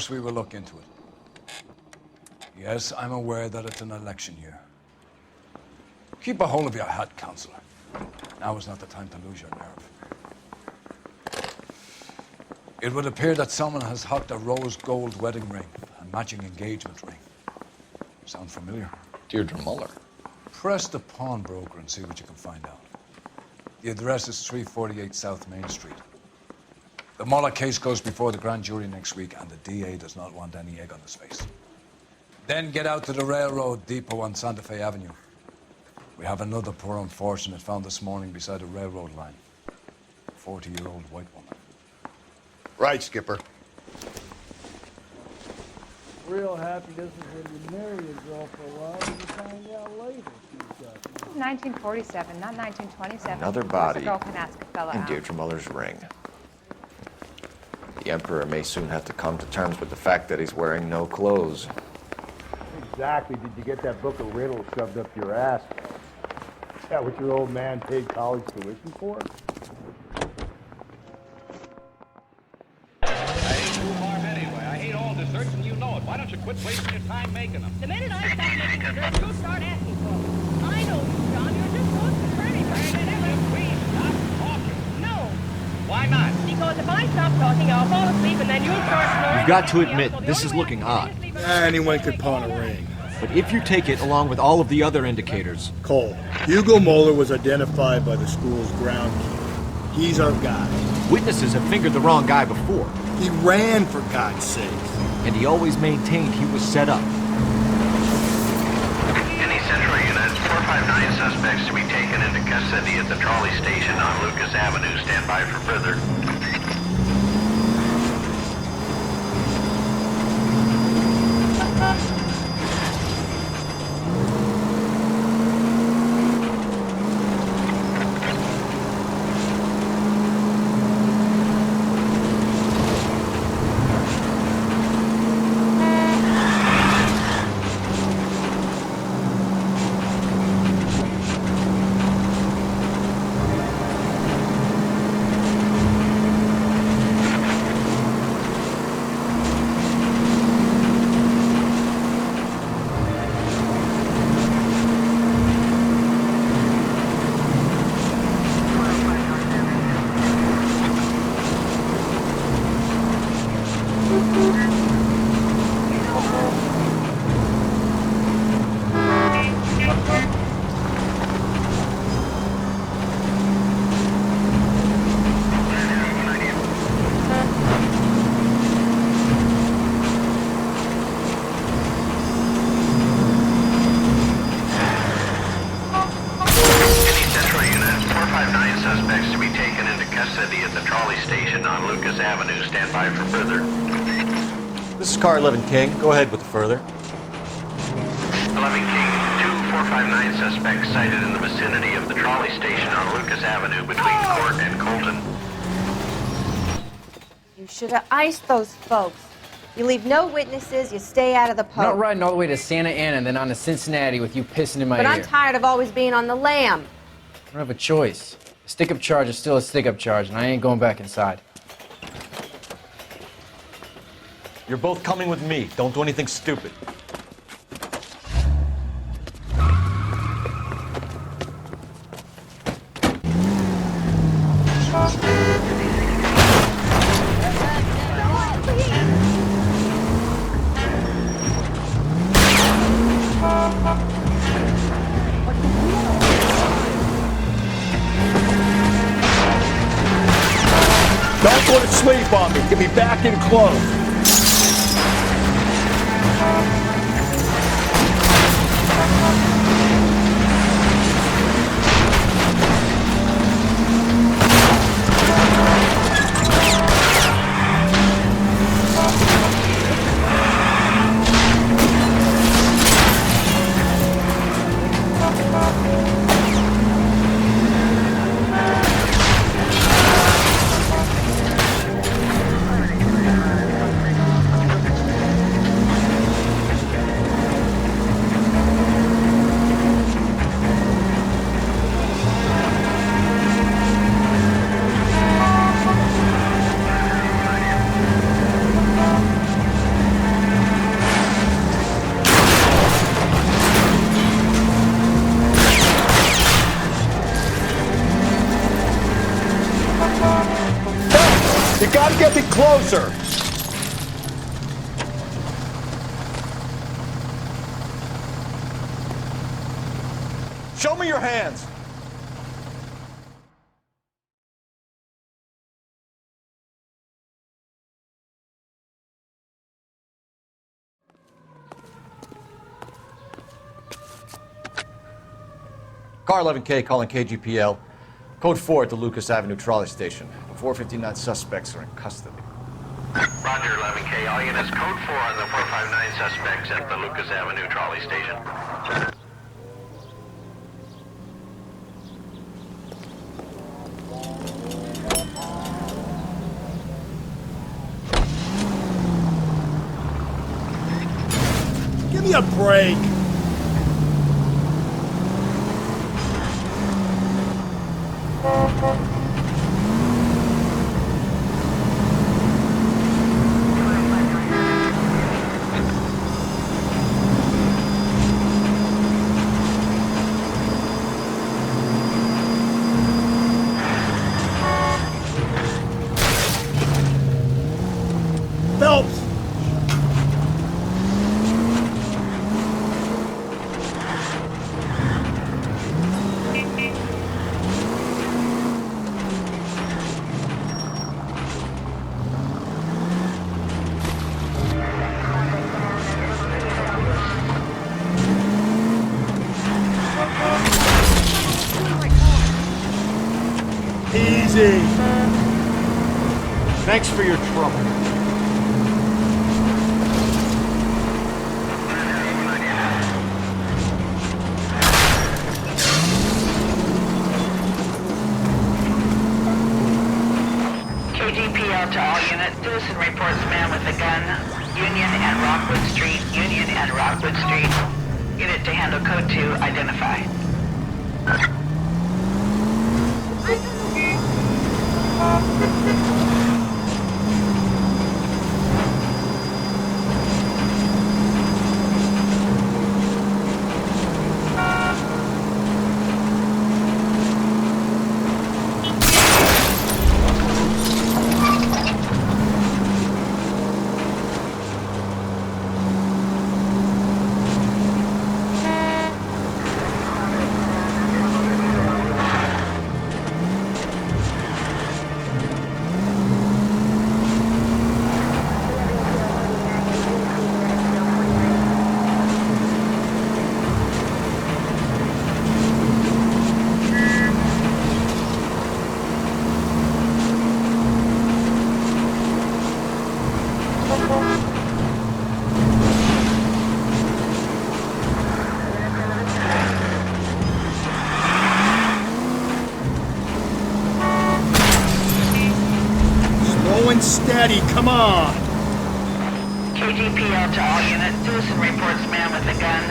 course we will look into it. Yes, I'm aware that it's an election year. Keep a hold of your hat, Counselor. Now is not the time to lose your nerve. It would appear that someone has hocked a rose gold wedding ring and matching engagement ring. Sound familiar? Deirdre Muller. Press the pawnbroker and see what you can find out. The address is 348 South Main Street. The Muller case goes before the grand jury next week, and the DA does not want any egg on his face. Then get out to the railroad depot on Santa Fe Avenue. We have another poor unfortunate found this morning beside a railroad line. A 40-year-old white woman. Right, Skipper. Real happy this is when you marry a girl for a while and you find out later she's got 1947, not 1927. Another Of course body a girl can ask a fella in out. Deirdre Muller's ring. The Emperor may soon have to come to terms with the fact that he's wearing no clothes. Exactly. Did you get that book of riddles shoved up your ass? Is that what your old man paid college tuition for? I hate rhubarb anyway. I hate all desserts, and you know it. Why don't you quit wasting your time making them? The minute I stop making desserts, you start asking for them. I know you, John. You're just so pretty. Please stop talking. No, Why not? because if I stop talking, I'll fall asleep and then you'll start snoring. You've got to and admit, so the this only is way looking I can odd. sleep is- Anyone could pawn a ring. But if you take it along with all of the other indicators, Cole, Hugo Moeller was identified by the school's groundkeeper. He's our guy. witnesses have fingered the wrong guy before, He ran, for God's sake. and he always maintained he was set up. Any Central units, 459 suspects to be taken into custody at the trolley station on Lucas Avenue. Stand by for further. Suspects to be taken into custody at the trolley station on Lucas Avenue. Stand by for further. This is Car 11 King. Go ahead with the further. 11 King, 2459 suspects sighted in the vicinity of the trolley station on Lucas Avenue between Court and Colton. You should have iced those folks. You leave no witnesses, you stay out of the I'm poke. not riding all the way to Santa Ana and then on to Cincinnati with you pissing in my But ear. I'm tired of always being on the lam. I don't have a choice. A stick-up charge is still a stick-up charge, and I ain't going back inside. You're both coming with me. Don't do anything stupid. Don't go to sleep on me. Get me back in close. closer! Show me your hands! Car 11K calling KGPL. Code 4 at the Lucas Avenue trolley station. 459 suspects are in custody. Roger, 11K. All units, code 4 on the 459 suspects at the Lucas Avenue trolley station. Give me a break. Phelps! Easy. Thanks for your trouble. KGPL to all units. Citizen reports man with a gun. Union and Rockwood Street. Union and Rockwood Street. Unit to handle code 2. Identify. Steady, come on! KGPL to all units. Citizen reports man with a gun.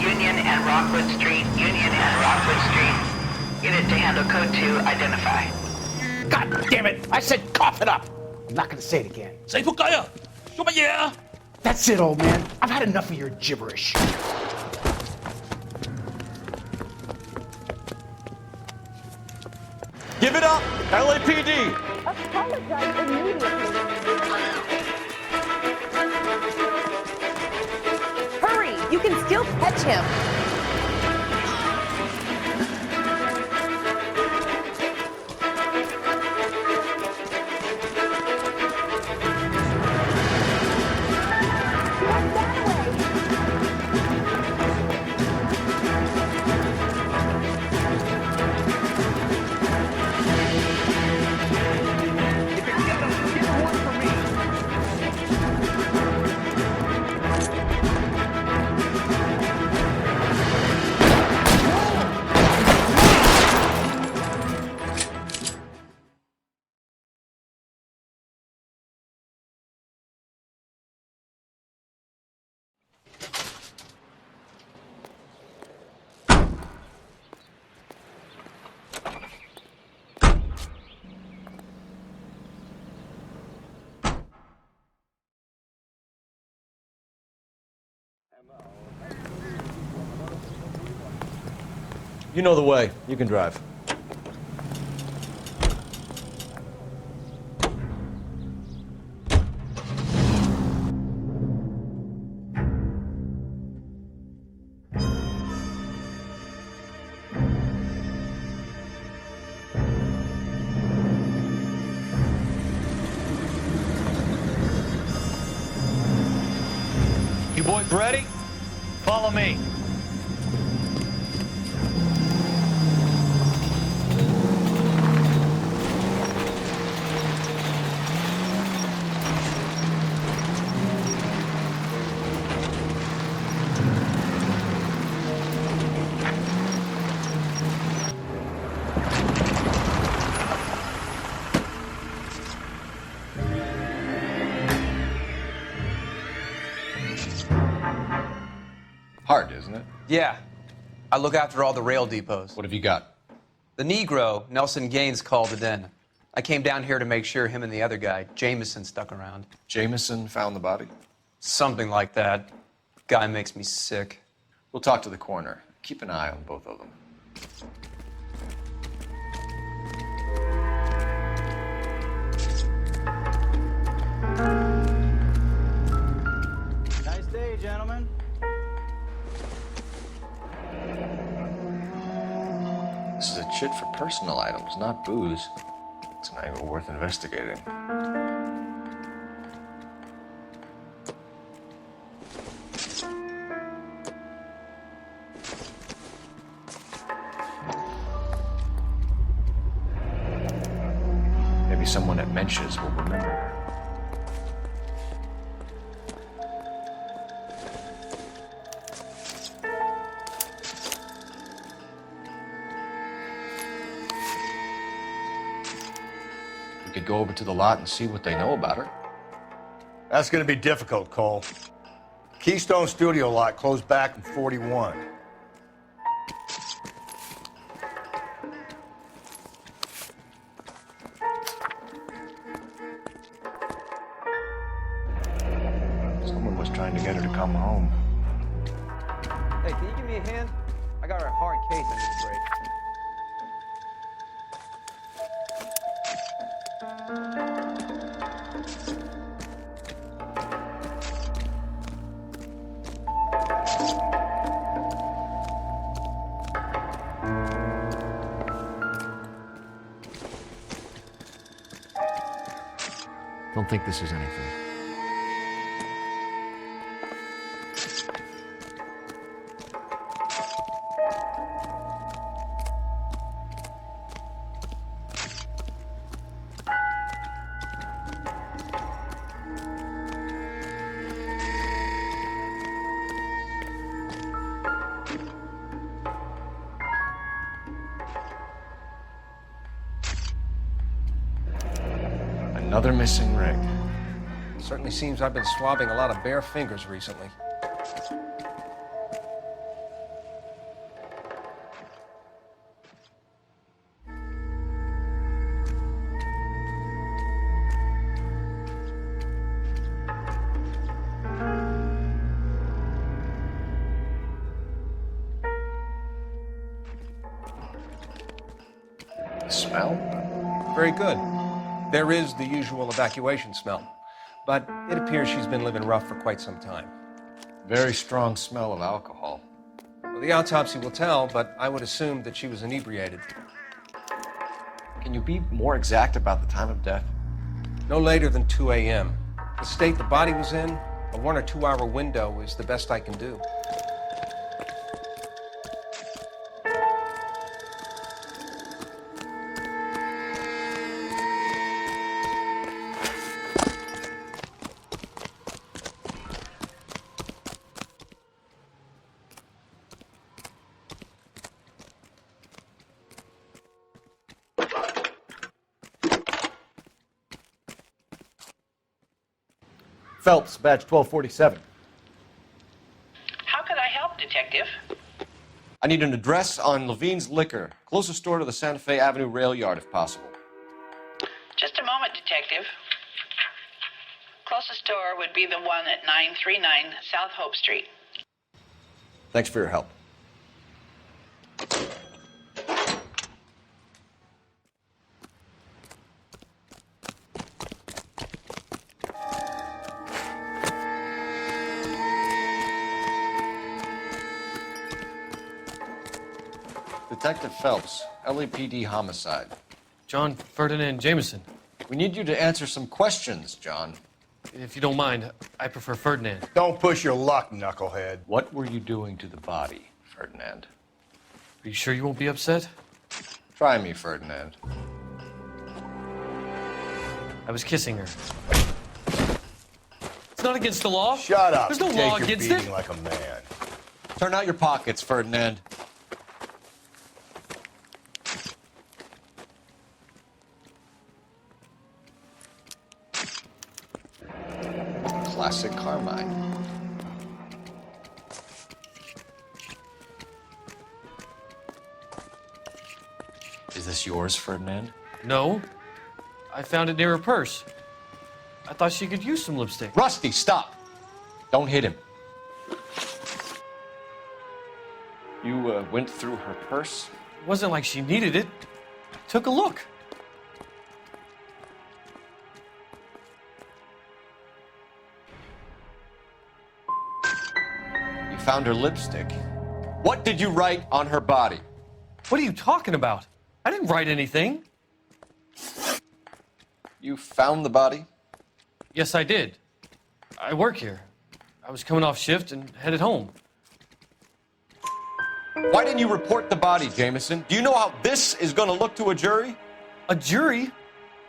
Union and Rockwood Street. Union and Rockwood Street. Unit to handle code 2. Identify. God damn it! I said cough it up! I'm not gonna say it again. 死仆街啊！做乜嘢啊？ That's it, old man. I've had enough of your gibberish. Give it up! LAPD! Apologize immediately. Hurry! You can still catch him. You know the way. You can drive. You boys ready? Follow me. Hard, isn't it? Yeah. I look after all the rail depots. What have you got? The Negro, Nelson Gaines, called it in. I came down here to make sure him and the other guy, Jameson, stuck around. Jameson found the body? Something like that. Guy makes me sick. We'll talk to the coroner. Keep an eye on both of them. Nice day, gentlemen. This is a chit for personal items, not booze. It's an angle worth investigating. Maybe someone at Mensch's will remember her. We could go over to the lot and see what they know about her. That's going to be difficult, Cole. Keystone Studio lot closed back in 41. Someone was trying to get her to come home. Hey, can you give me a hand? I got a hard case I need to break. Don't think this is anything. Another missing ring. Certainly seems I've been swabbing a lot of bare fingers recently. The smell? Very good. There is the usual evacuation smell, but it appears she's been living rough for quite some time. Very strong smell of alcohol. Well, the autopsy will tell, but I would assume that she was inebriated. Can you be more exact about the time of death? No later than 2 a.m. The state the body was in, a 1 or 2 hour window is the best I can do. Phelps, badge 1247. How could I help, Detective? I need an address on Levine's Liquor, closest store to the Santa Fe Avenue rail yard, if possible. Just a moment, Detective. Closest store would be the one at 939 South Hope Street. Thanks for your help. Detective Phelps, LAPD Homicide. John Ferdinand Jameson. We need you to answer some questions, John. If you don't mind, I prefer Ferdinand. Don't push your luck, knucklehead. What were you doing to the body, Ferdinand? Are you sure you won't be upset? Try me, Ferdinand. I was kissing her. It's not against the law. Shut up. There's no Take law your against beating it. like a man. Turn out your pockets, Ferdinand. Classic Carmine. Is this yours, Ferdinand? No. I found it near her purse. I thought she could use some lipstick. Rusty, stop! Don't hit him. You went through her purse? It wasn't like she needed it. Took a look. You found her lipstick. What did you write on her body? What are you talking about? I didn't write anything. You found the body? Yes, I did. I work here. I was coming off shift and headed home. Why didn't you report the body, Jameson? Do you know how this is going to look to a jury? A jury?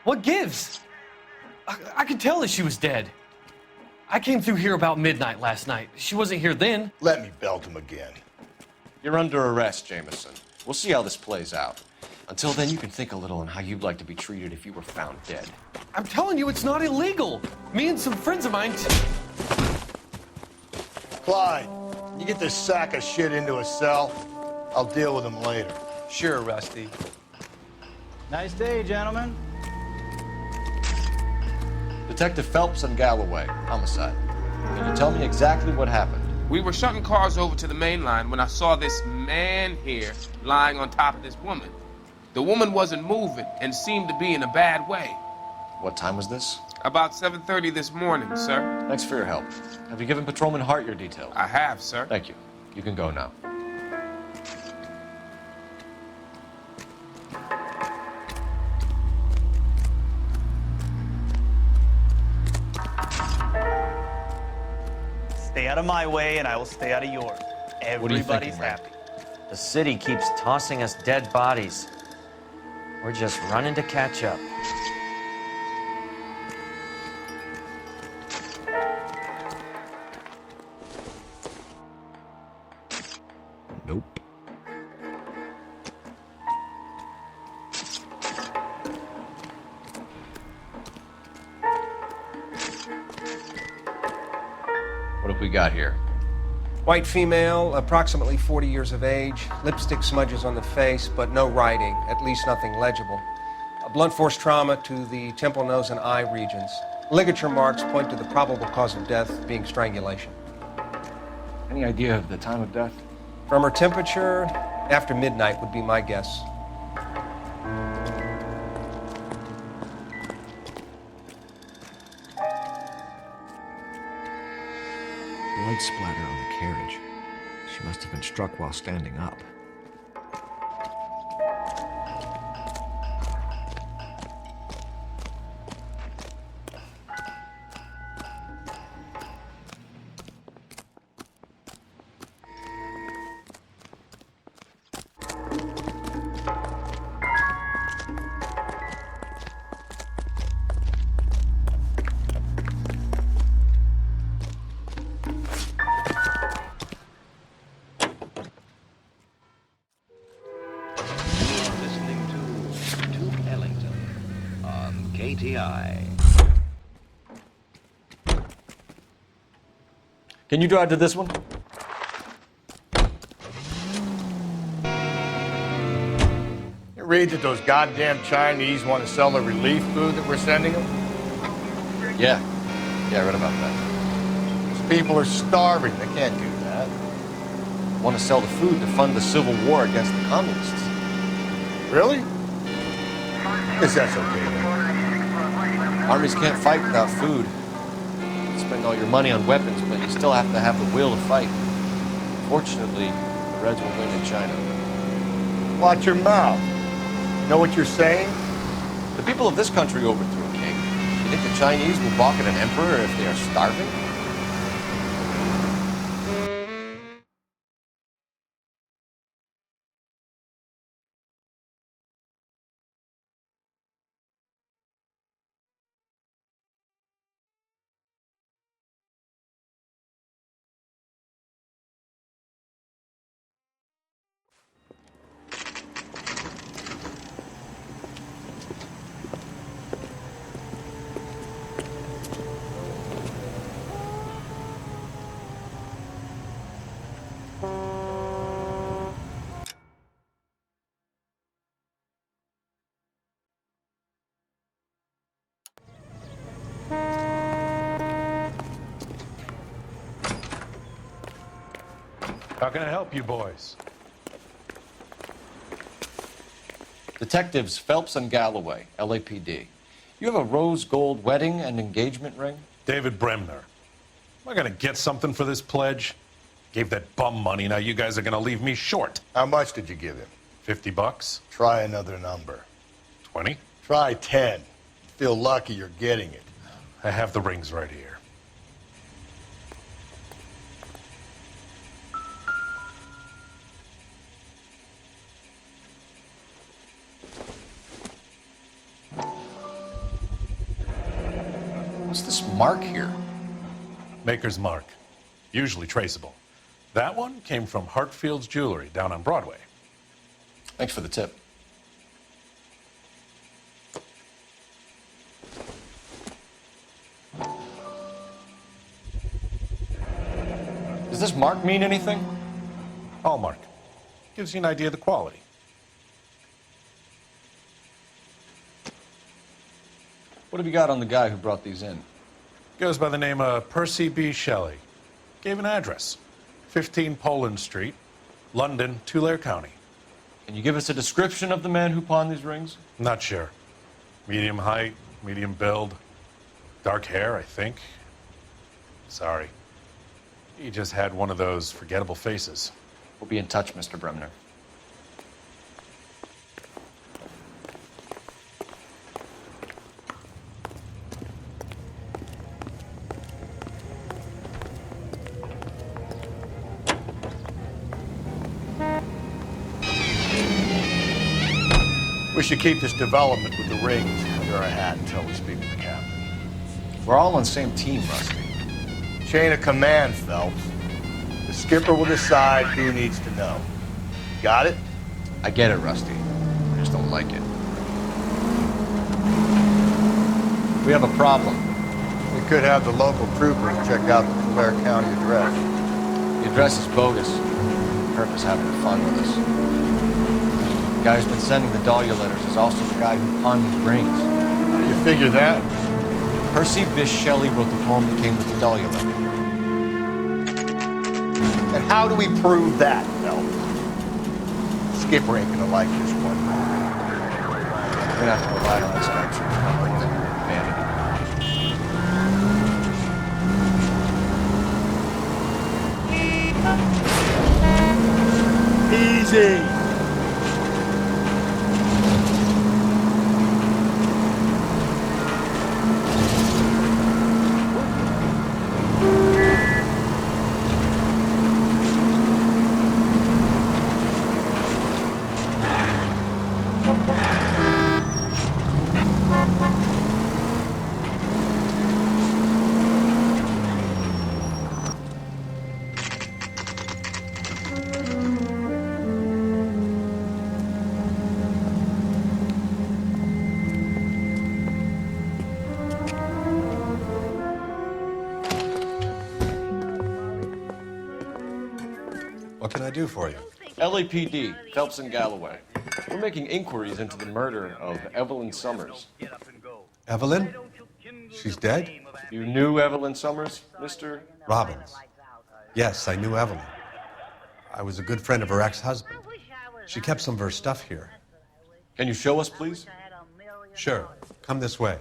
What gives? I could tell that she was dead. I came through here about midnight last night. She wasn't here then. Let me belt him again. You're under arrest, Jameson. We'll see how this plays out. Until then, you can think a little on how you'd like to be treated if you were found dead. I'm telling you, it's not illegal. Me and some friends of mine... Clyde, you get this sack of shit into a cell. I'll deal with him later. Sure, Rusty. Nice day, gentlemen. Detective Phelps and Galloway, Homicide. Can you tell me exactly what happened? We were shutting cars over to the main line when I saw this man here lying on top of this woman. The woman wasn't moving and seemed to be in a bad way. What time was this? About 7:30 this morning, sir. Thanks for your help. Have you given Patrolman Hart your details? I have, sir. Thank you. You can go now. Stay out of my way, and I will stay out of yours. Everybody's happy. The city keeps tossing us dead bodies. We're just running to catch up. Nope. What have we got here? White female, approximately 40 years of age, lipstick smudges on the face, but no writing, at least nothing legible. A blunt force trauma to the temple, nose, and eye regions. Ligature marks point to the probable cause of death being strangulation. Any idea of the time of death? From her temperature, after midnight would be my guess. Blood splatter on the carriage. She must have been struck while standing up. Can you drive to this one? You read that those goddamn Chinese want to sell the relief food that we're sending them? Yeah. Yeah, I read about that. These people are starving. They can't do that. Want to sell the food to fund the civil war against the communists. Really? Guess that's okay, man. Armies can't fight without food. You spend all your money on weapons, but you still have to have the will to fight. Fortunately, the Reds will win in China. Watch your mouth. You know what you're saying? The people of this country overthrew a king. The think the Chinese will balk at an emperor if they are starving? How can I help you boys? Detectives Phelps and Galloway, LAPD. You have a rose gold wedding and engagement ring? David Bremner. Am I gonna get something for this pledge? Gave that bum money, now you guys are gonna leave me short. How much did you give him? $50? Try another number. 20? Try 10. Feel lucky you're getting it. I have the rings right here. What's this mark here? Maker's mark. Usually traceable. That one came from Hartfield's Jewelry down on Broadway. Thanks for the tip. Does this mark mean anything? Hallmark. Gives you an idea of the quality. What have you got on the guy who brought these in? Goes by the name of Percy B. Shelley. Gave an address. 15 Poland Street, London, Tulare County. Can you give us a description of the man who pawned these rings? Not sure. Medium height, medium build, dark hair, I think. Sorry. He just had one of those forgettable faces. We'll be in touch, Mr. Bremner. We should keep this development with the rings under our hat until we speak with the captain. We're all on the same team, Rusty. Chain of command, Phelps. The skipper will decide who needs to know. Got it? I get it, Rusty. I just don't like it. We have a problem. We could have the local troopers check out the Tulare County address. The address is bogus. Herb is having fun with us. The guy who's been sending the Dahlia letters is also the guy who pawned these rings. How do you figure that? Percy Bysshe Shelley wrote the poem that came with the Dahlia letter. And how do we prove that, Phelps? Skipper ain't gonna like this one. We're gonna have to rely on extraction. Vanity. Easy. What can I do for you? LAPD, Phelps and Galloway. We're making inquiries into the murder of Evelyn Summers. Evelyn? She's dead? You knew Evelyn Summers, Mr. Robbins. Yes, I knew Evelyn. I was a good friend of her ex-husband. She kept some of her stuff here. Can you show us, please? Sure. Come this way.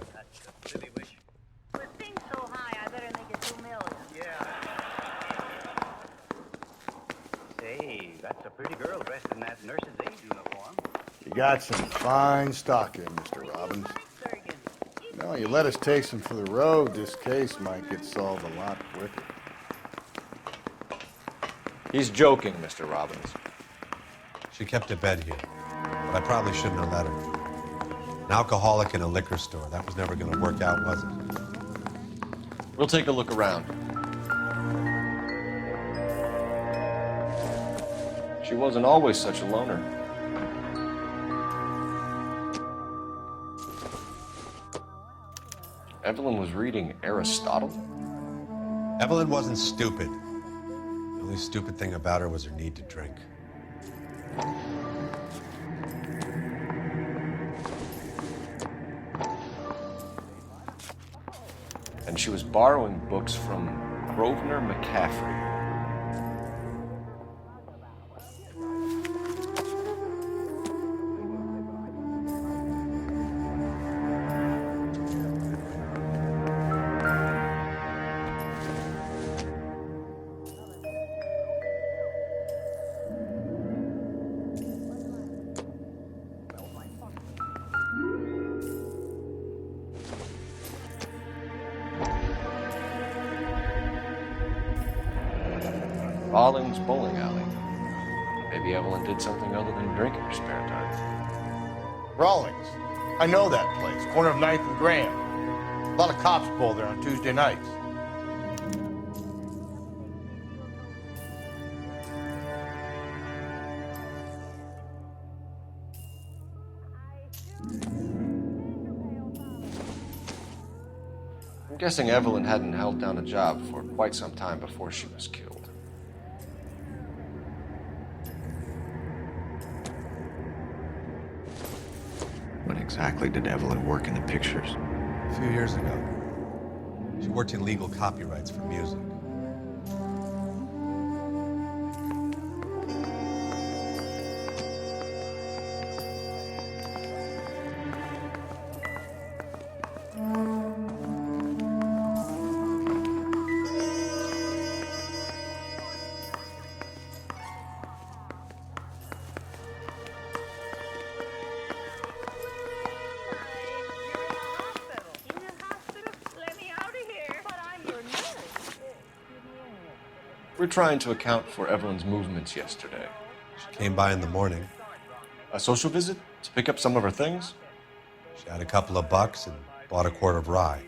Hey, that's a pretty girl dressed in that nurse's aide uniform. You got some fine stock in, Mr. Robbins. No, Well, you let us take some for the road, this case might get solved a lot quicker. He's joking, Mr. Robbins. She kept a bed here, but I probably shouldn't have let her. An alcoholic in a liquor store, that was never going to work out, was it? We'll take a look around. She wasn't always such a loner. Evelyn was reading Aristotle? Evelyn wasn't stupid. The only stupid thing about her was her need to drink. And she was borrowing books from Grosvenor McCaffrey. Rawlings Bowling Alley. Maybe Evelyn did something other than drink in her spare time. Rawlings. I know that place. Corner of 9th and Graham. A lot of cops pull there on Tuesday nights. I'm guessing Evelyn hadn't held down a job for quite some time before she was killed. When exactly did Evelyn work in the pictures? A few years ago. She worked in legal copyrights for music. We're trying to account for Evelyn's movements yesterday. She came by in the morning. A social visit? To pick up some of her things? She had a couple of bucks and bought a quart of rye.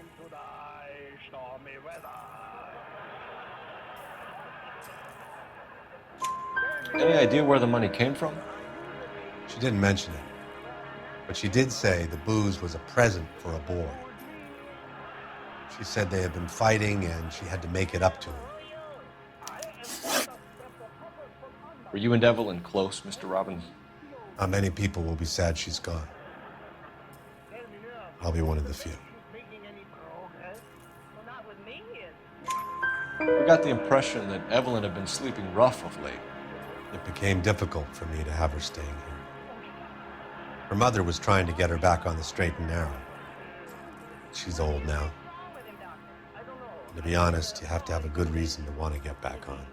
Any idea where the money came from? She didn't mention it, but she did say the booze was a present for a boy. She said they had been fighting and she had to make it up to him. Were you and Evelyn close, Mr. Robbins? Not many people will be sad she's gone. I'll be one of the few. We got the impression that Evelyn had been sleeping rough of late. It became difficult for me to have her staying here. Her mother was trying to get her back on the straight and narrow. She's old now. And to be honest, you have to have a good reason to want to get back on.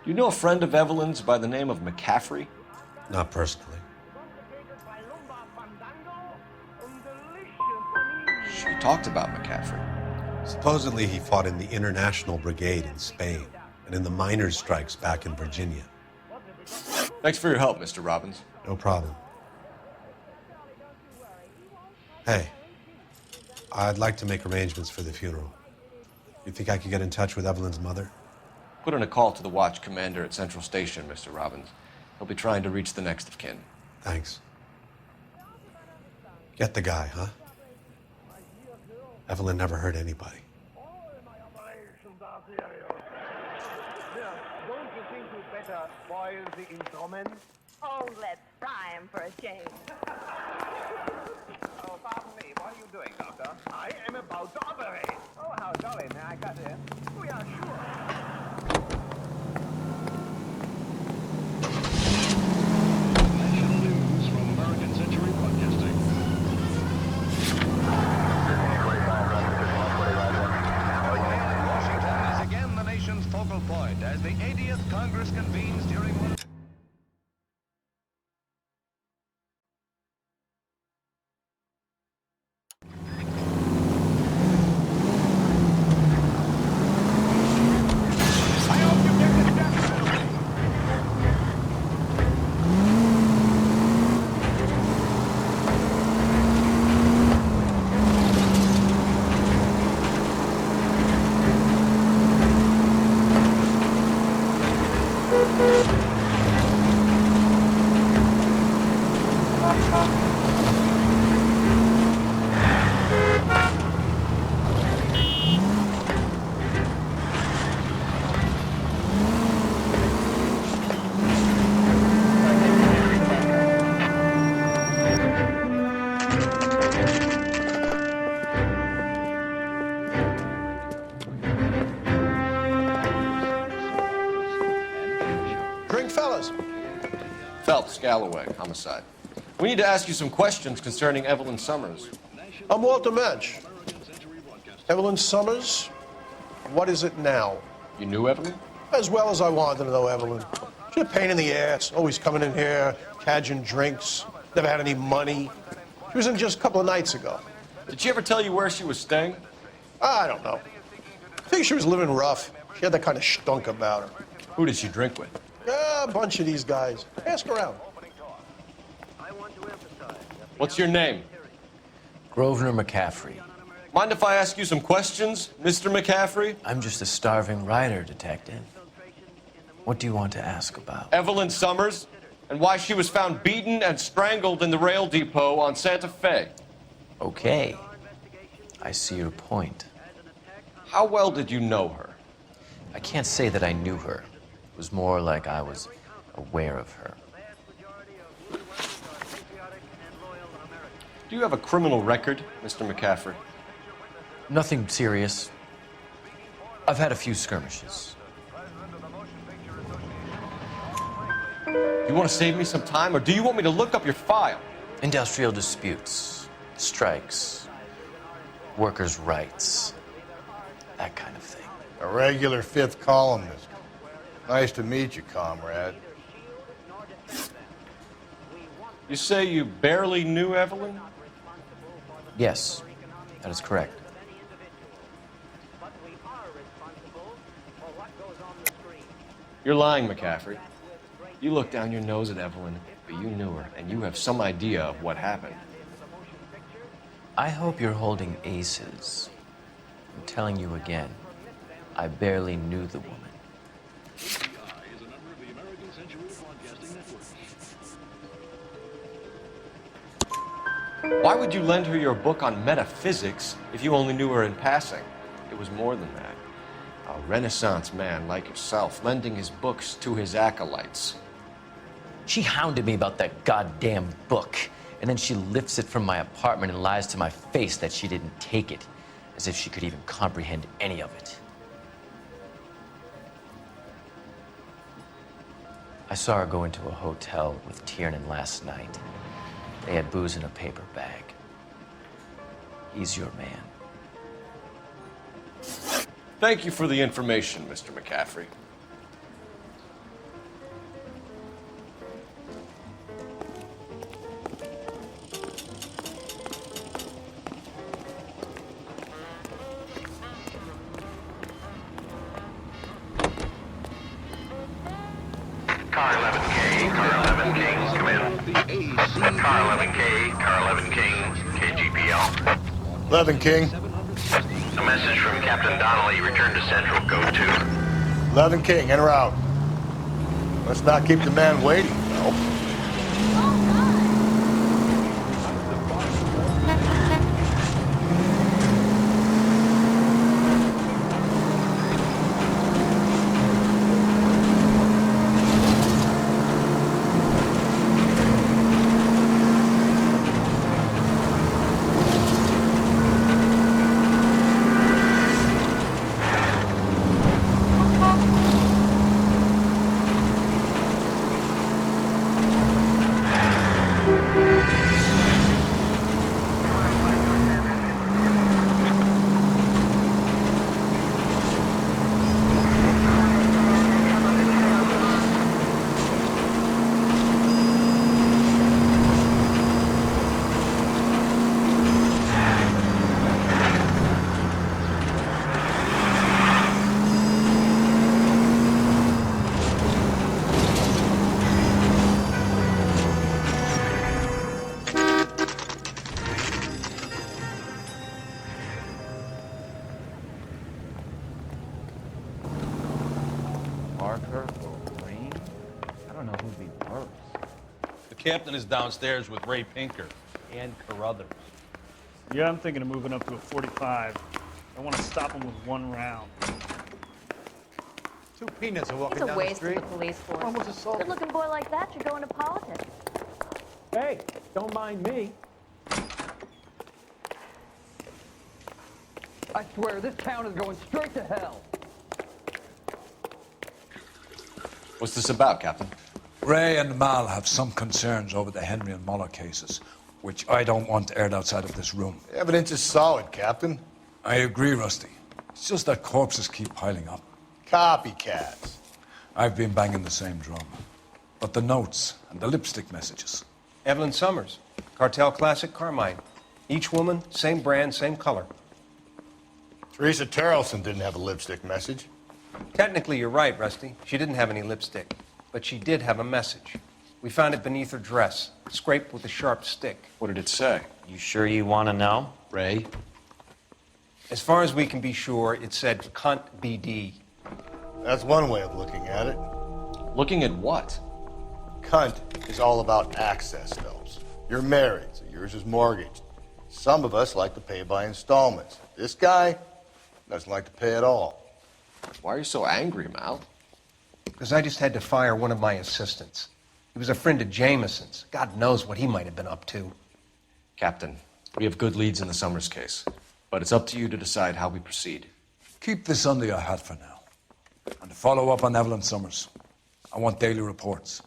Do you know a friend of Evelyn's by the name of McCaffrey? Not personally. She talked about McCaffrey. Supposedly he fought in the International Brigade in Spain and in the miners' strikes back in Virginia. Thanks for your help, Mr. Robbins. No problem. Hey, I'd like to make arrangements for the funeral. You think I could get in touch with Evelyn's mother? Put in a call to the watch commander at Central Station, Mr. Robbins. He'll be trying to reach the next of kin. Thanks. Get the guy, huh? Evelyn never hurt anybody. Don't you think you'd better boil the instrument? Oh, let's fry him for a change. Oh, pardon me. What are you doing, Doctor? I am about to operate. Oh, how jolly. May I cut in? We are sure. National news from American Century Broadcasting. Washington is again the nation's focal point as the 80th Congress convenes during one Drink, fellas. Phelps, Galloway, Homicide. We need to ask you some questions concerning Evelyn Summers. I'm Walter Mensch. Evelyn Summers, what is it now? You knew Evelyn? As well as I wanted to know Evelyn. She's a pain in the ass, always coming in here, cadging drinks, never had any money. She was in just a couple of nights ago. Did she ever tell you where she was staying? I don't know. I think she was living rough. She had that kind of stunk about her. Who did she drink with? A bunch of these guys. Ask around. What's your name? Grosvenor McCaffrey. Mind if I ask you some questions, Mr. McCaffrey? I'm just a starving writer, Detective. What do you want to ask about? Evelyn Summers, and why she was found beaten and strangled in the rail depot on Santa Fe. Okay. I see your point. How well did you know her? I can't say that I knew her. It was more like I was aware of her. Do you have a criminal record, Mr. McCaffrey? Nothing serious. I've had a few skirmishes. You want to save me some time, or do you want me to look up your file? Industrial disputes, strikes, workers' rights, that kind of thing. A regular fifth columnist. Nice to meet you, comrade. You say you barely knew Evelyn? Yes, that is correct. You're lying, McCaffrey. You looked down your nose at Evelyn, but you knew her, and you have some idea of what happened. I hope you're holding aces. I'm telling you again, I barely knew the woman. Why would you lend her your book on metaphysics if you only knew her in passing? It was more than that. A Renaissance man like yourself, lending his books to his acolytes. She hounded me about that goddamn book, and then she lifts it from my apartment and lies to my face that she didn't take it, as if she could even comprehend any of it. I saw her go into a hotel with Tiernan last night. They had booze in a paper bag. He's your man. Thank you for the information, Mr. McCaffrey. Car 11K, Car 11 Kings, come in. Car 11K, Car 11 Kings, KGPL. 11 King. A message from Captain Donnelly, return to Central, code 2. 11 King, in or out? Let's not keep the man waiting, though. Captain is downstairs with Ray Pinker and Carruthers. Yeah, I'm thinking of moving up to a 45. I want to stop him with one round. Two peanuts are walking It's a down the waste street. of the police force. One was assaulted. Good-looking boy like that should go into politics. Hey, don't mind me. I swear, this town is going straight to hell. What's this about, Captain? Ray and Mal have some concerns over the Henry and Muller cases, which I don't want aired outside of this room. The evidence is solid, Captain. I agree, Rusty. It's just that corpses keep piling up. Copycats. I've been banging the same drum. But the notes and the lipstick messages. Evelyn Summers, Cartel Classic Carmine. Each woman, same brand, same color. Teresa Terrelson didn't have a lipstick message. Technically, you're right, Rusty. She didn't have any lipstick, but she did have a message. We found it beneath her dress, scraped with a sharp stick. What did it say? You sure you want to know? Ray? As far as we can be sure, it said cunt BD. That's one way of looking at it. Looking at what? Cunt is all about access, Phelps. You're married, so yours is mortgaged. Some of us like to pay by installments. This guy doesn't like to pay at all. Why are you so angry, Mal? Because I just had to fire one of my assistants. He was a friend of Jameson's. God knows what he might have been up to. Captain, we have good leads in the Summers case, but it's up to you to decide how we proceed. Keep this under your hat for now. And to follow up on Evelyn Summers, I want daily reports.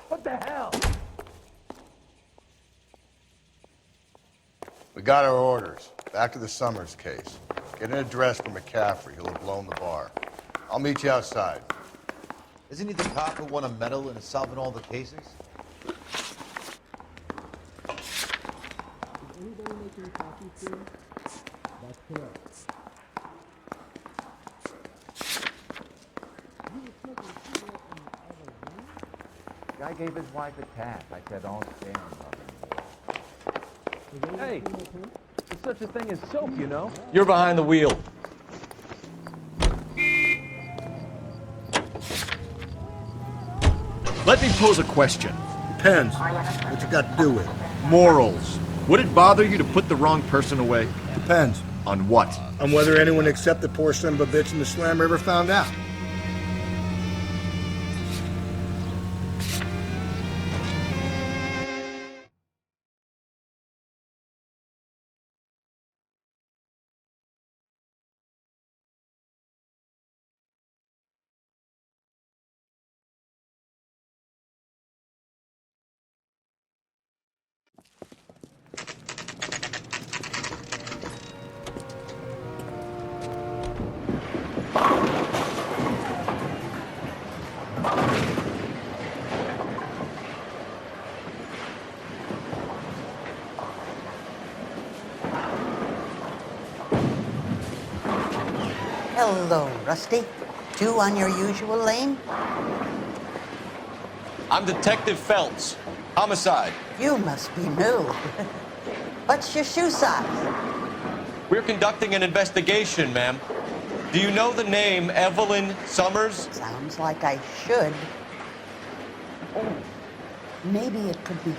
What the hell? We got our orders. Back to the Summers case. Get an address for McCaffrey. He'll have blown the bar. I'll meet you outside. Isn't he the cop who won a medal in solving all the cases? That's correct. Guy gave his wife a tap. I said, don't stand up. Hey, there's such a thing as soap, you know? You're behind the wheel. Let me pose a question. Depends. What you got to do with it? Morals. Would it bother you to put the wrong person away? Depends. On what? On whether anyone except the poor son of a bitch in the slammer ever found out. Hello, Rusty. Two on your usual lane? I'm Detective Phelps. Homicide. You must be new. What's your shoe size? We're conducting an investigation, ma'am. Do you know the name Evelyn Summers? Sounds like I should. Oh, maybe it could be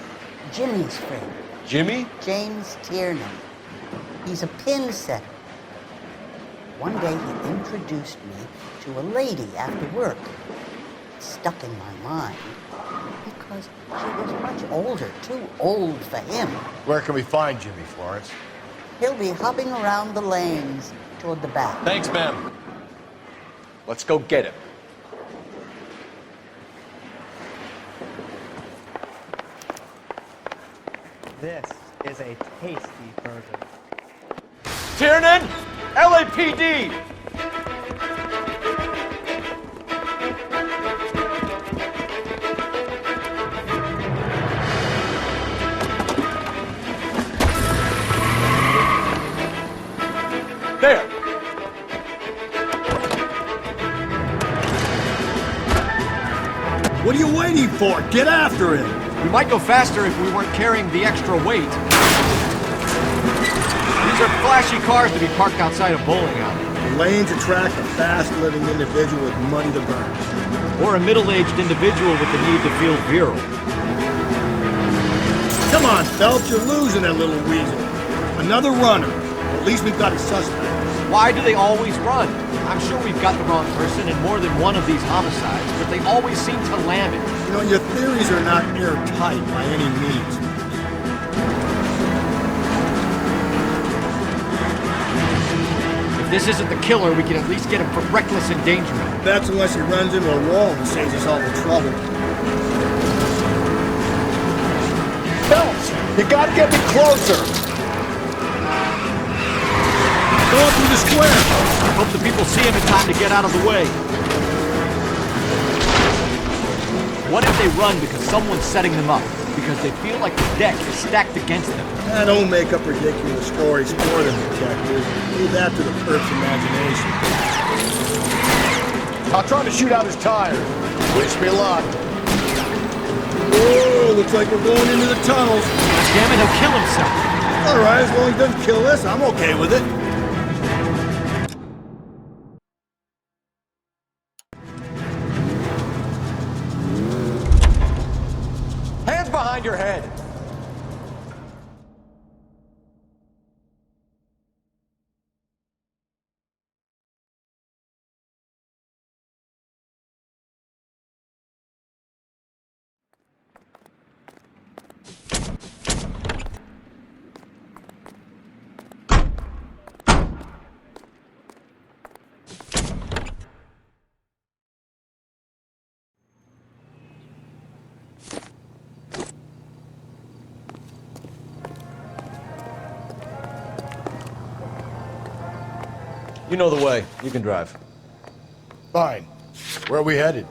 Jimmy's friend. Jimmy? James Tierney. He's a pin setter. One day he introduced me to a lady after work. It stuck in my mind because she was much older, too old for him. Where can we find Jimmy, Florence? He'll be hopping around the lanes toward the back. Thanks, ma'am. Let's go get him. This is a tasty burger. Tiernan! LAPD! There! What are you waiting for? Get after him! We might go faster if we weren't carrying the extra weight. These are flashy cars to be parked outside a bowling alley. The lanes attract a fast-living individual with money to burn. Or a middle-aged individual with the need to feel virile. Come on, Phelps, you're losing that little weasel. Another runner. At least we've got a suspect. Why do they always run? I'm sure we've got the wrong person in more than one of these homicides, but they always seem to lam it. You know, your theories are not airtight by any means. If this isn't the killer, we can at least get him for reckless endangerment. That's unless he runs into a wall and saves us all the trouble. Phelps, you gotta get me closer. Go up through the square. Hope the people see him in time to get out of the way. What if they run because someone's setting them up? Because they feel like the deck is stacked against them? Don't make up ridiculous stories for them, detective. Leave that to the perp's imagination. I'll try to shoot out his tires. Wish me luck. Whoa, looks like we're going into the tunnels. God damn it, he'll kill himself. All right, as long as he doesn't kill us, I'm okay with it. Hands behind your head. You know the way. You can drive. Fine. Where are we headed?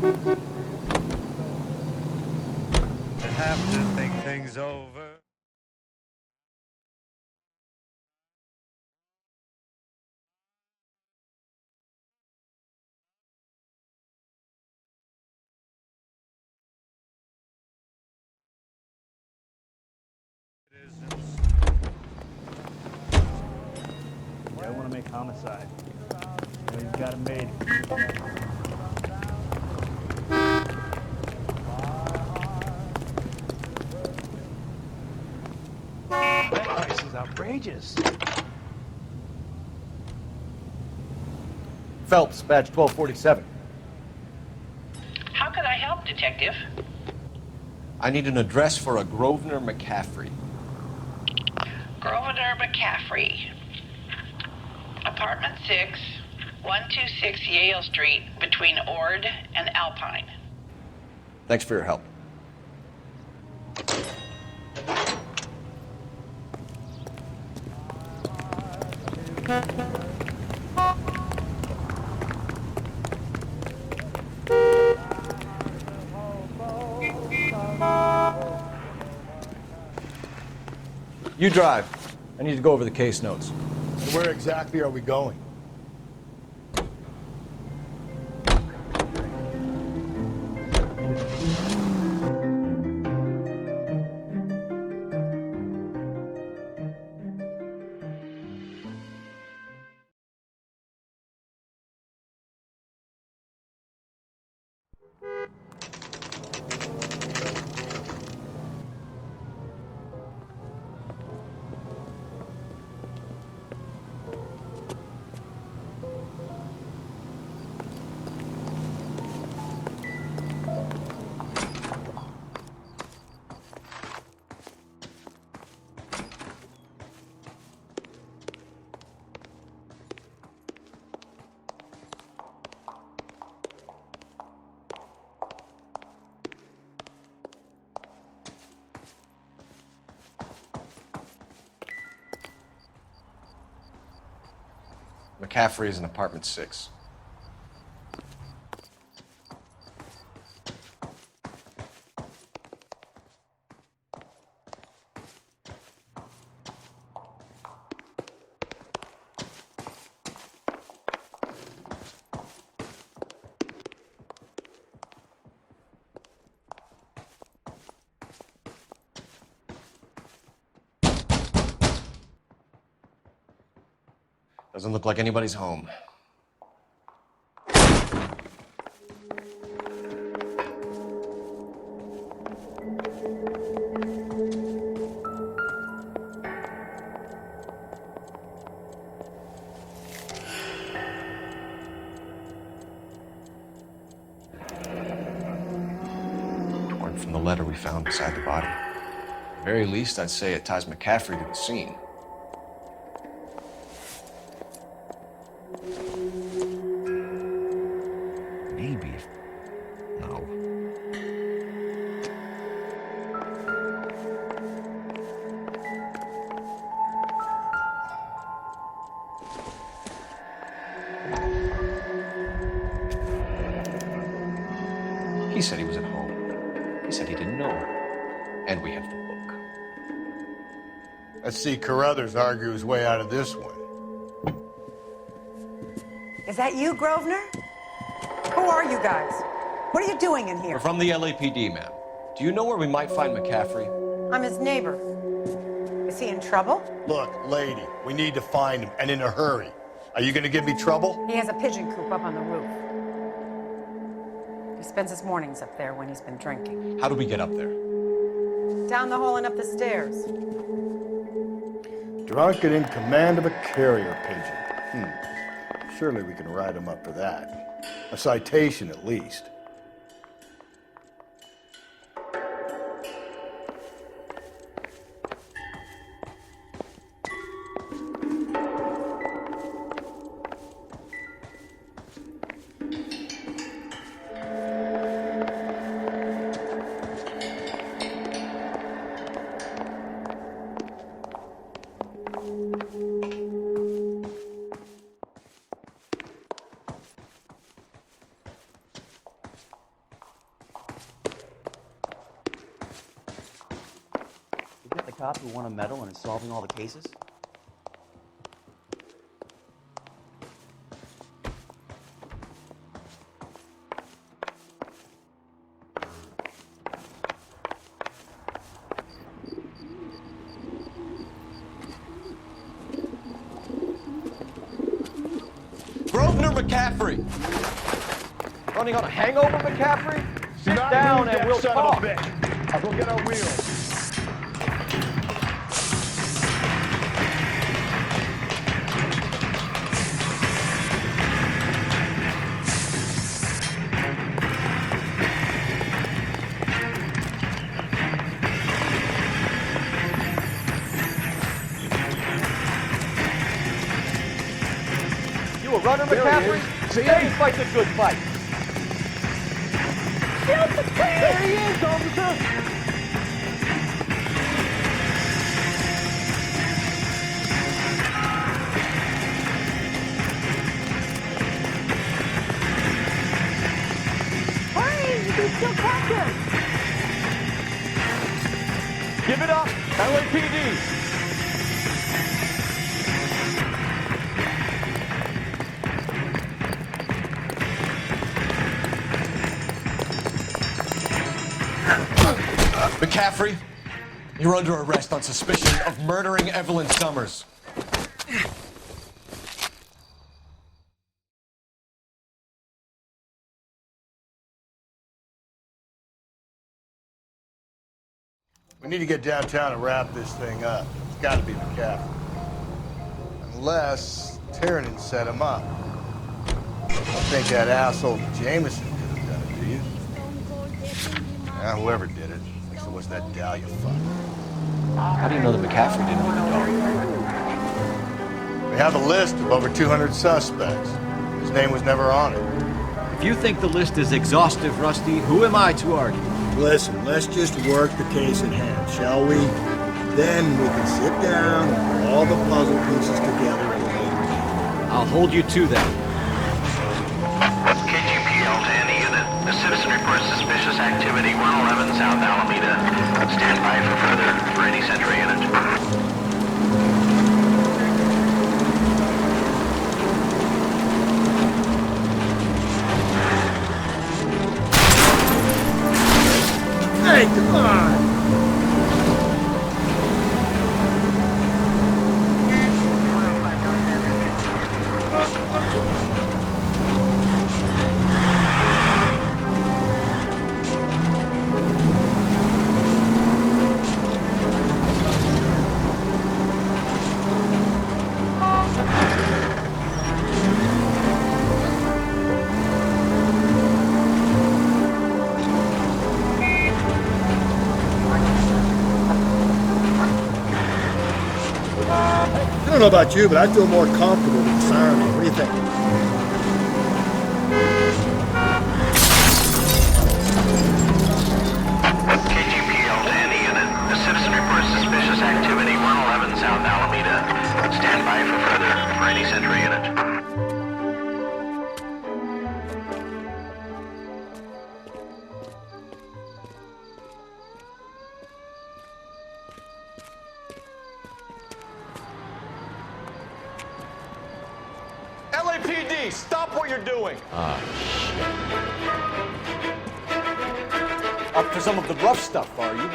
I have to think things over. Yeah, I want to make Homicide. You know, you've got it made. That price is outrageous. Phelps, badge 1247. How could I help, Detective? I need an address for a Grosvenor McCaffrey. Grosvenor McCaffrey. Apartment 6, 126 Yale Street, between Ord and Alpine. Thanks for your help. You drive. I need to go over the case notes. And where exactly are we going? McCaffrey is in apartment 6. Doesn't look like anybody's home. from the letter we found beside the body. At the very least, I'd say it ties McCaffrey to the scene. Maybe. No. He said he was at home. He said he didn't know her. And we have the book. Let's see Carruthers argue his way out of this one. Is that you, Grosvenor? Who are you guys? What are you doing in here? We're from the LAPD, ma'am. Do you know where we might find McCaffrey? I'm his neighbor. Is he in trouble? Look, lady, we need to find him, and in a hurry. Are you gonna give me trouble? He has a pigeon coop up on the roof. He spends his mornings up there when he's been drinking. How do we get up there? Down the hall and up the stairs. Drunk and in command of a carrier pigeon. Surely we can write him up for that. A citation, at least. You get the cop who won a medal and is solving all the cases? Grosvenor McCaffrey! Running on a hangover, McCaffrey? Sit down and we'll talk. I'll go get our wheels. You a runner, McCaffrey? Stay and fight the good fight. There he is, officer! Hurry! You can still catch him! Give it up, LAPD! McCaffrey, you're under arrest on suspicion of murdering Evelyn Summers. We need to get downtown and wrap this thing up. It's gotta be McCaffrey. Unless Tiernan set him up. I don't think that asshole Jameson could have done it, do you? Yeah, whoever did it. At least it was that Dahlia fuck. How do you know that McCaffrey didn't do the dog? We have a list of over 200 suspects. His name was never on it. If you think the list is exhaustive, Rusty, who am I to argue? Listen, let's just work the case at hand, shall we? Then we can sit down and put all the puzzle pieces together and later. I'll hold you to that. KGPL to any unit. The citizen reports suspicious activity 111 South Alameda. Stand by for further for any Central unit. Hey, come on! don't know about you, but I feel more comfortable with the siren. What do you think? KGPL to any unit. A citizen reports suspicious activity 111 South Alameda. Stand by for any Century unit. LAPD, stop what you're doing. Up for some of the rough stuff, are you?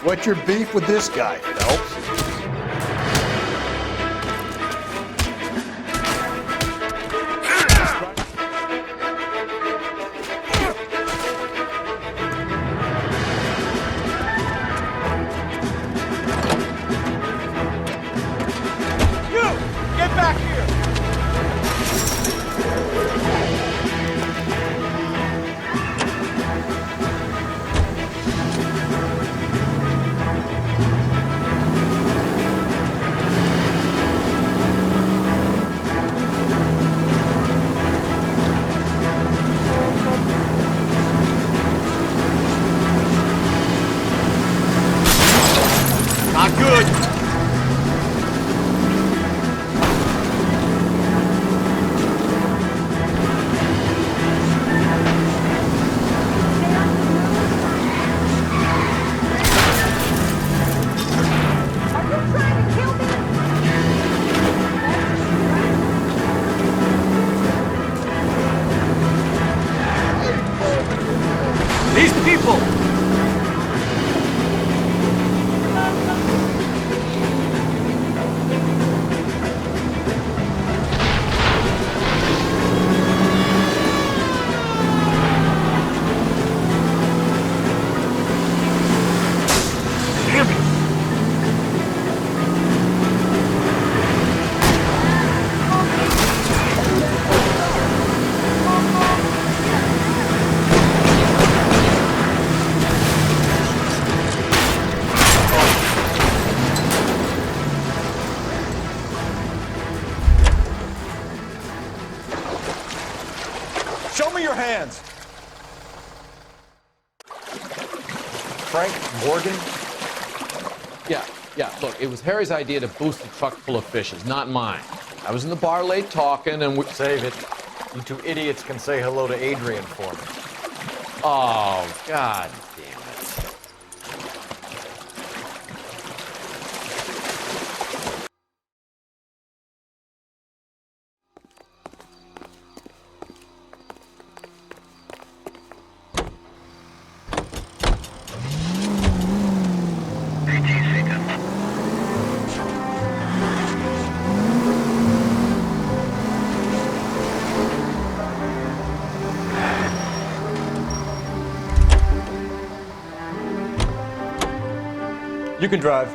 What's your beef with this guy, Phelps? Get back here! Not good. These people! Show me your hands. Frank Morgan? Yeah, look, it was Harry's idea to boost the truck full of fishes, not mine. I was in the bar late talking and we... Save it. You two idiots can say hello to Adrian for me. Oh, God damn it. You can drive.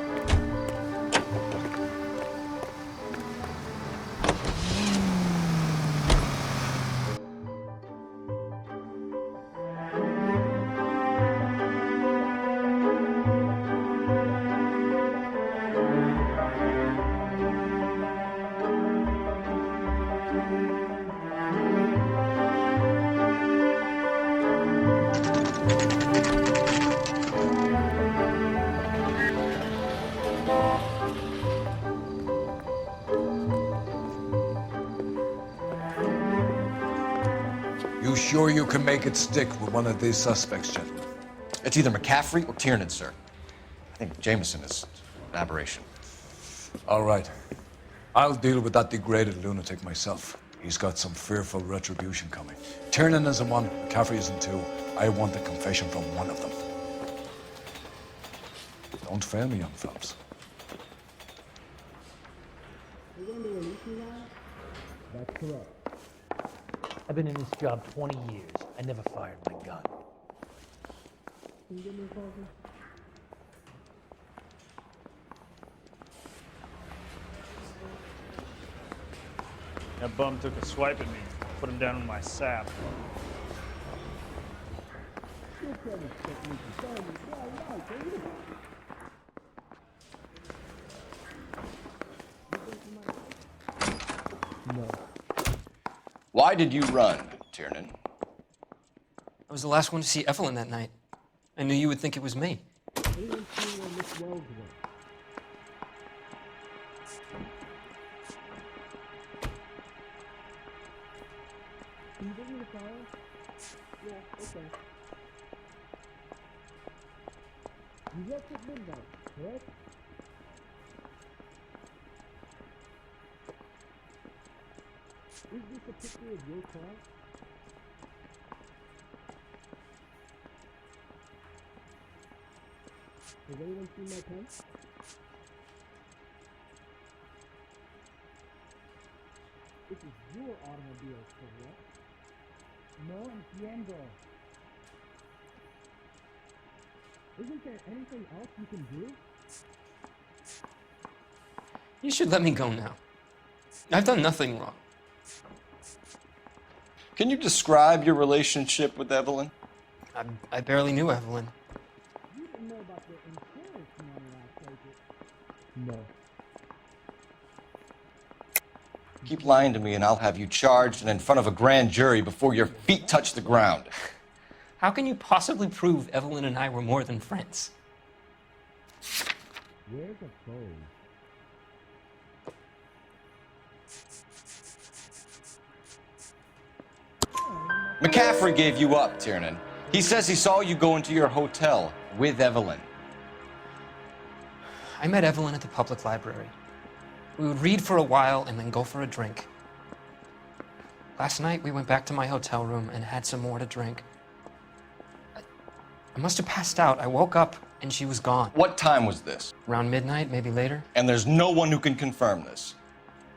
You sure you can make it stick with one of these suspects, gentlemen? It's either McCaffrey or Tiernan, sir. I think Jameson is an aberration. All right. I'll deal with that degraded lunatic myself. He's got some fearful retribution coming. Tiernan isn't one, McCaffrey isn't two. I want a confession from one of them. Don't fail me, young Phelps. That's correct. I've been in this job 20 years. I never fired my gun. Can you give me a coffee? That bum took a swipe at me. Put him down in my sap. Why did you run, Tiernan? I was the last one to see Evelyn that night. I knew you would think it was me. You left at midnight, correct? Is this a picture of your car? Has anyone seen my pen? This is your automobile, correct? No entiendo. Isn't there anything else you can do? You should let me go now. I've done nothing wrong. Can you describe your relationship with Evelyn? I barely knew Evelyn. You didn't know about the insurance money I take it. No. Keep lying to me and I'll have you charged and in front of a grand jury before your feet touch the ground. How can you possibly prove Evelyn and I were more than friends? Where's the phone? McCaffrey gave you up, Tiernan. He says he saw you go into your hotel with Evelyn. I met Evelyn at the public library. We would read for a while and then go for a drink. Last night, we went back to my hotel room and had some more to drink. I must have passed out. I woke up and she was gone. What time was this? Around midnight, maybe later. And there's no one who can confirm this.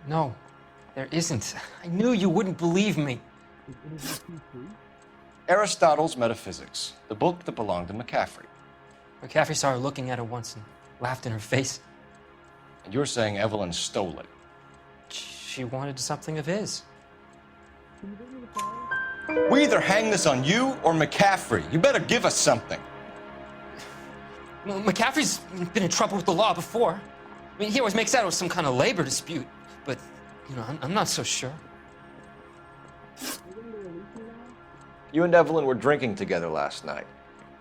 No, there isn't. I knew you wouldn't believe me. Aristotle's Metaphysics, the book that belonged to McCaffrey. McCaffrey saw her looking at it once and laughed in her face. And you're saying Evelyn stole it? She wanted something of his. We either hang this on you or McCaffrey. You better give us something. Well, McCaffrey's been in trouble with the law before. I mean, he always makes out it was some kind of labor dispute. But, you know, I'm not so sure. You and Evelyn were drinking together last night,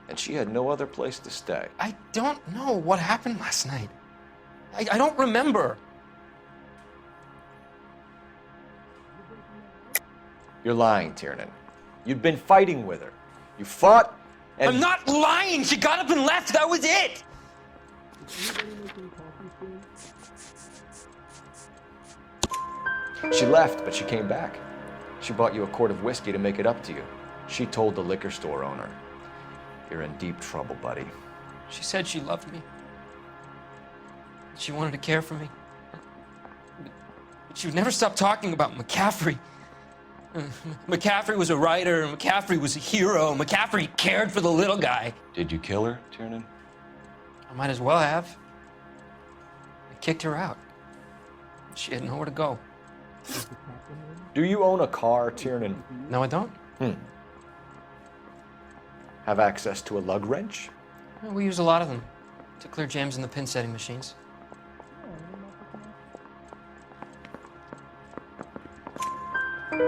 and she had no other place to stay. I don't know what happened last night. I don't remember. You're lying, Tiernan. You'd been fighting with her. You fought, and... I'm not lying! She got up and left! That was it! She left, but she came back. She bought you a quart of whiskey to make it up to you. She told the liquor store owner. You're in deep trouble, buddy. She said she loved me. She wanted to care for me. But she would never stop talking about McCaffrey. McCaffrey was a writer, McCaffrey was a hero, McCaffrey cared for the little guy. Did you kill her, Tiernan? I might as well have. I kicked her out. She had nowhere to go. Do you own a car, Tiernan? No, I don't. Have access to a lug wrench? We use a lot of them to clear jams in the pin setting machines.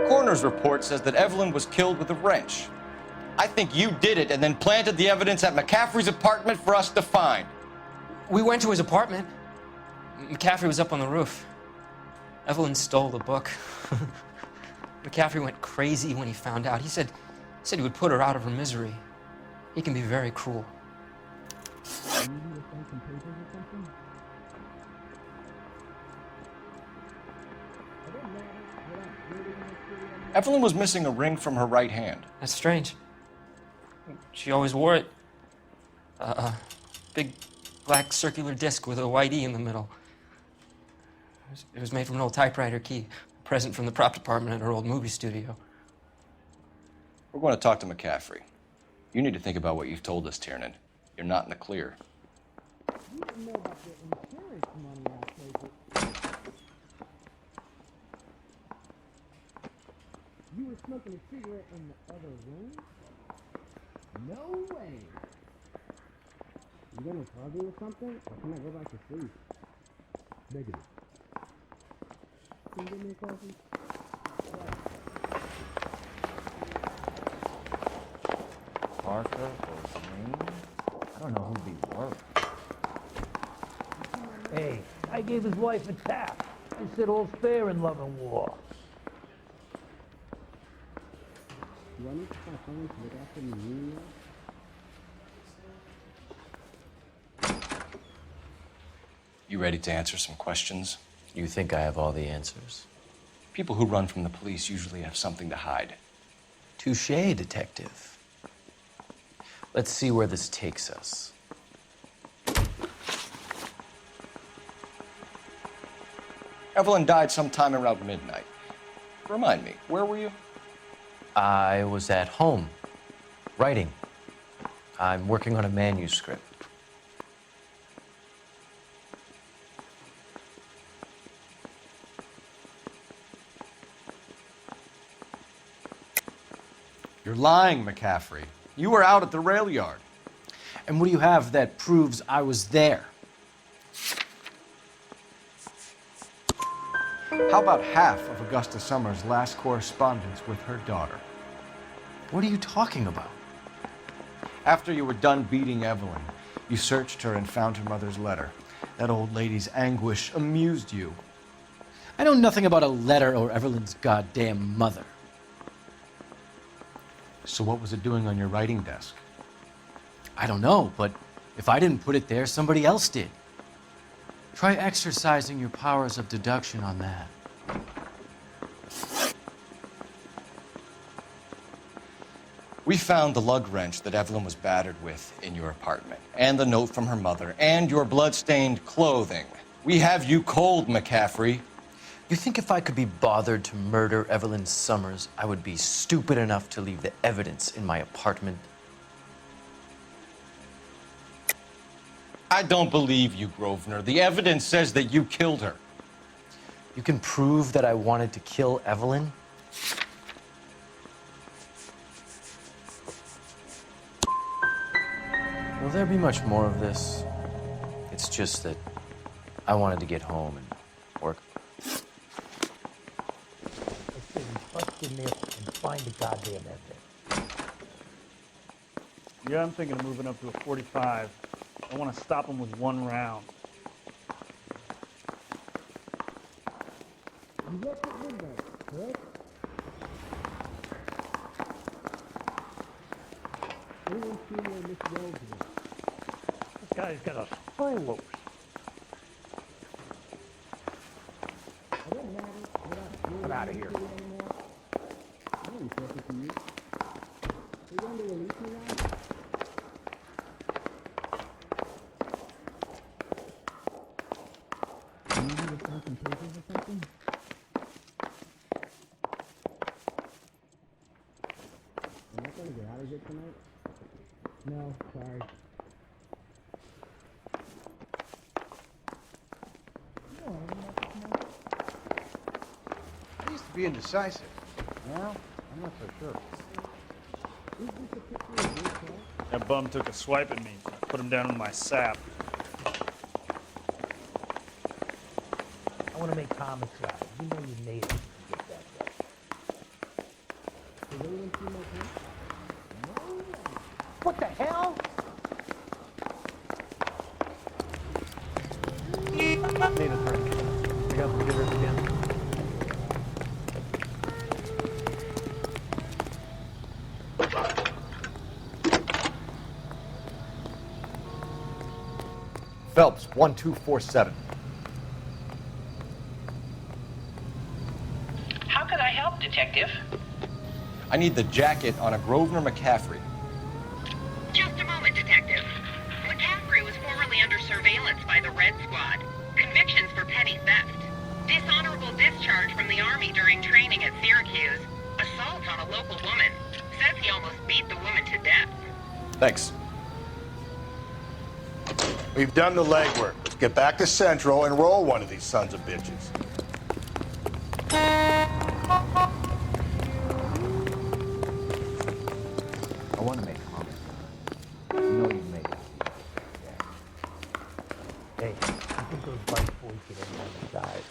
Coroner's report says that Evelyn was killed with a wrench. I think you did it and then planted the evidence at McCaffrey's apartment for us to find. We went to his apartment. McCaffrey was up on the roof. Evelyn stole the book. McCaffrey went crazy when he found out. He said he would put her out of her misery. He can be very cruel. Evelyn was missing a ring from her right hand. That's strange. She always wore it. Big black circular disc with a white E in the middle. It was made from an old typewriter key, a present from the prop department at her old movie studio. We're going to talk to McCaffrey. You need to think about what you've told us, Tiernan. You're not in the clear. You didn't know about the insurance money I take it. You were smoking a cigarette in the other room? No way! You gonna party or something? Or can I go back to sleep? Negative. Can you give me a coffee? Arthur or Wayne. I don't know who'd be worse. Hey, I gave his wife a tap. I said all's fair in love and war. Do I need to find someone to look after me yet? You ready to answer some questions? You think I have all the answers? People who run from the police usually have something to hide. Touché, detective. Let's see where this takes us. Evelyn died sometime around midnight. Remind me, where were you? I was at home, writing. I'm working on a manuscript. You're lying, McCaffrey. You were out at the rail yard. And what do you have that proves I was there? How about half of Augusta Summers' last correspondence with her daughter? What are you talking about? After you were done beating Evelyn, you searched her and found her mother's letter. That old lady's anguish amused you. I know nothing about a letter or Evelyn's goddamn mother. So what was it doing on your writing desk? I don't know, but if I didn't put it there, somebody else did. Try exercising your powers of deduction on that. We found the lug wrench that Evelyn was battered with in your apartment, and the note from her mother, and your blood-stained clothing. We have you cold, McCaffrey. You think if I could be bothered to murder Evelyn Summers, I would be stupid enough to leave the evidence in my apartment? I don't believe you, Grosvenor. The evidence says that you killed her. You can prove that I wanted to kill Evelyn? Will there be much more of this? It's just that I wanted to get home and work. I said we bust in there and find the goddamn evidence. Yeah, I'm thinking of moving up to a 45. I want to stop him with one round. You left at midnight, correct? Anyone seen where Miss Wells is? This guy's got a spur loose. It doesn't matter. We're not Get out of here. anymore. I ain't talking to you. You going to release me now? You need me to sign some papers or something? Am I going to get out of here tonight? No, sorry. I used to be indecisive. Now, I'm not so sure. Is this a picture of yourself? That bum took a swipe at me. I put him down in my sap. I want to make homicide. You know you made it to get that guy. Did anyone see my pen? What the hell? Need a drink. You got some gibberish again? Phelps, 1247. How can I help, Detective? I need the jacket on a Grosvenor McCaffrey. Just a moment, Detective. McCaffrey was formerly under surveillance by the Red Squad. Convictions for petty theft. Dishonorable discharge from the Army during training at Syracuse. Assault on a local woman. Says he almost beat the woman to death. Thanks. We've done the legwork. Let's get back to Central and roll one of these sons of bitches. I want to make homicide. You know you make it. Hey, I think those white boys get in on the side.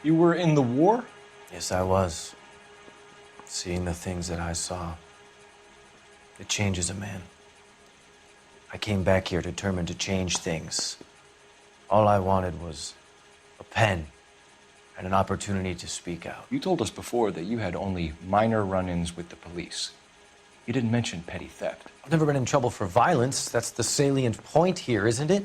You were in the war? Yes, I was. Seeing the things that I saw, it changes a man. I came back here determined to change things. All I wanted was a pen and an opportunity to speak out. You told us before that you had only minor run-ins with the police. You didn't mention petty theft. I've never been in trouble for violence. That's the salient point here, isn't it?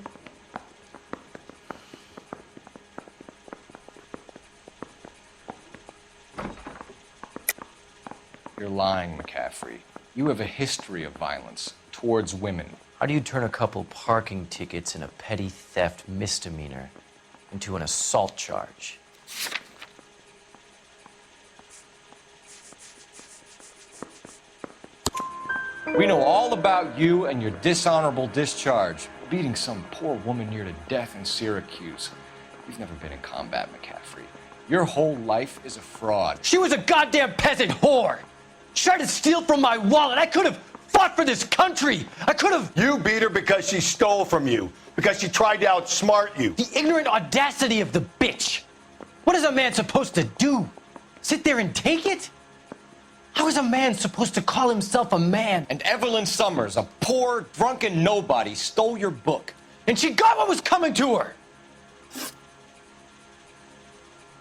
You're lying, McCaffrey. You have a history of violence towards women. How do you turn a couple parking tickets and a petty theft misdemeanor into an assault charge? We know all about you and your dishonorable discharge, beating some poor woman near to death in Syracuse. You've never been in combat, McCaffrey. Your whole life is a fraud. She was a goddamn peasant whore! She tried to steal from my wallet. I could have fought for this country. I could have... You beat her because she stole from you. Because she tried to outsmart you. The ignorant audacity of the bitch. What is a man supposed to do? Sit there and take it? How is a man supposed to call himself a man? And Evelyn Summers, a poor, drunken nobody, stole your book. And she got what was coming to her.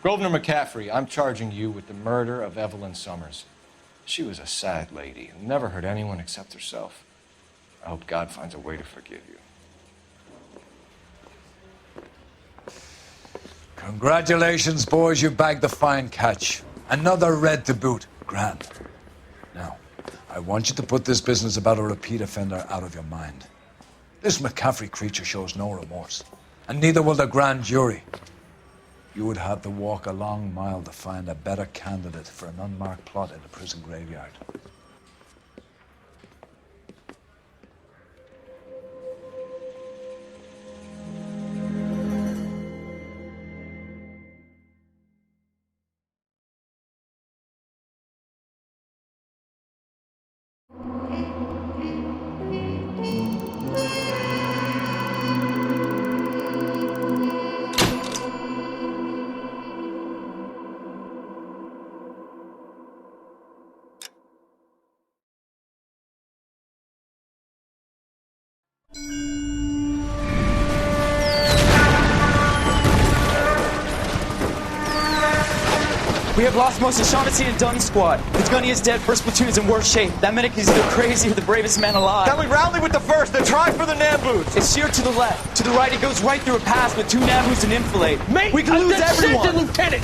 Grosvenor McCaffrey, I'm charging you with the murder of Evelyn Summers. She was a sad lady who never hurt anyone except herself. I hope God finds a way to forgive you. Congratulations, boys. You bagged the fine catch. Another red to boot. Grand. Now, I want you to put this business about a repeat offender out of your mind. This McCaffrey creature shows no remorse, and neither will the grand jury. You would have to walk a long mile to find a better candidate for an unmarked plot in a prison graveyard. We have lost most of Shaughnessy and Dunn squad. The gunny is dead, first platoon is in worse shape. That medic is either crazy or the bravest man alive. Can we rally with the first and try for the Nambus? It's sheer to the left. To the right, it goes right through a pass with 2 Nambus and enfilade. Mate, we can lose everyone. Lieutenant!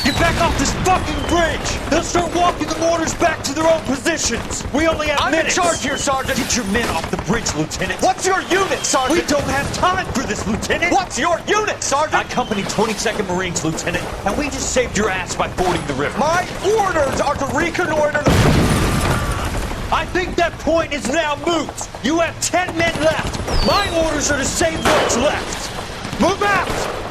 Get back off this fucking bridge! They'll start walking the mortars back to their own positions! We only have minutes! I'm in charge here, Sergeant! Get your men off the bridge, Lieutenant! What's your unit, Sergeant? We don't have time for this, Lieutenant! What's your unit, Sergeant? I company 22nd Marines, Lieutenant, and we just saved your ass by fording the river. My orders are to reconnoiter the... I think that point is now moot! You have 10 men left! My orders are to save what's left! Move out!